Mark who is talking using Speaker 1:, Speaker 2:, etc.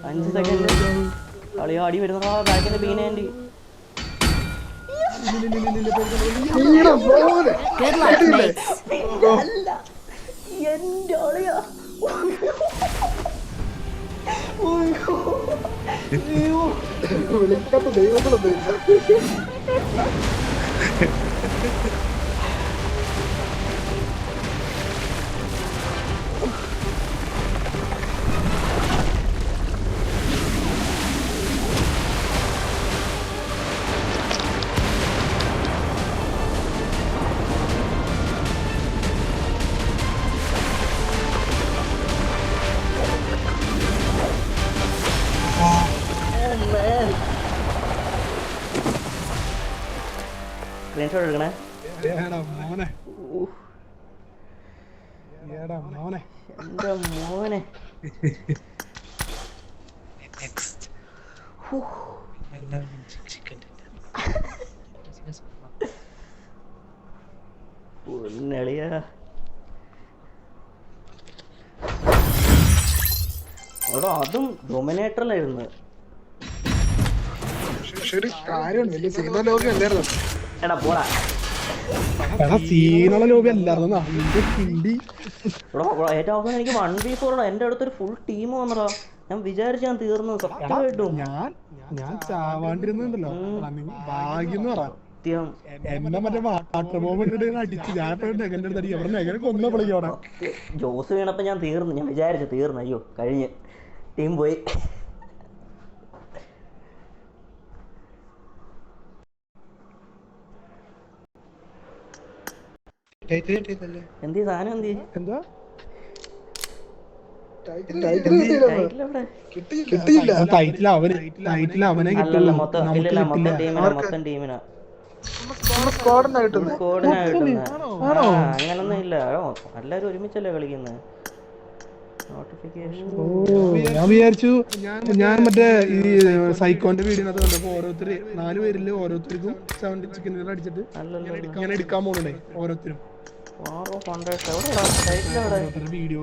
Speaker 1: 5 second. കളി ആടി വരുന്നതാ ബാക്കിൽ നിന്ന് ബീനേണ്ടി.
Speaker 2: Good luck, mates.
Speaker 1: അല്ല എൻ്റെ ആളിയാ.
Speaker 3: വിളിക്കാത്ത ദൈവങ്ങളൊന്നും
Speaker 1: സ്ക്രീൻഷോട്ട് എടുക്കണേ.
Speaker 3: മോനെ മോനെ
Speaker 1: എൻ്റെ മോനെ. പൊന്നളിയാ. അവിടെ അതും ഡൊമിനേറ്ററിലായിരുന്നു.
Speaker 3: ശരി കാര്യമാണ് വലിയ സിനിമ ലോകം അല്ലായിരുന്നു.
Speaker 1: എടാ പോടാ.
Speaker 3: സീനുള്ള ലോകം അല്ലായിരുന്നു.
Speaker 1: ഏറ്റവും അവസാനം എനിക്ക് 1v4 എന്റെ അടുത്തൊരു ഫുൾ ടീം വന്നടാ. ഞാൻ വിചാരിച്ചു ഞാൻ തീർന്നു സത്യമായിട്ടും.
Speaker 3: ഞാൻ ചാവാണ്ടിരുന്നുണ്ടല്ലോ ഭാഗ്യം എന്ന് പറയാം.
Speaker 1: സത്യം
Speaker 3: എന്നെ മറ്റേ വാട്ടർ ബോംബ് അടിച്ച് ഞാൻ നെഗന്റെ അടുത്ത് അടിക്കും. അവിടെ നെഗനെ കൊന്ന വിളിക്കവിടെ
Speaker 1: ജോസ് വീണപ്പോ ഞാൻ തീർന്നു. ഞാൻ വിചാരിച്ചു തീർന്നു. അയ്യോ കഴിഞ്ഞ് ടീം പോയി. എന്തി സാധനം എന്തി
Speaker 3: എന്താ
Speaker 1: കിട്ടിയില്ല.
Speaker 3: അവനെ
Speaker 1: അല്ലല്ല മൊത്തം ടീമിനാ അങ്ങനൊന്നും ഇല്ല. എല്ലാരും ഒരുമിച്ചല്ലേ കളിക്കുന്നത്.
Speaker 3: ഞാൻ വിചാരിച്ചു ഞാൻ മറ്റേ ഈ സൈക്കോന്റെ വീടിനകത്ത് കണ്ടപ്പോ ഓരോരുത്തര് 4 പേരില് ഓരോരുത്തർക്കും 70 ചിക്കൻ അടിച്ചിട്ട് ഇങ്ങനെ എടുക്കാൻ പോകണ്ടേ ഓരോരുത്തരും
Speaker 1: വീഡിയോ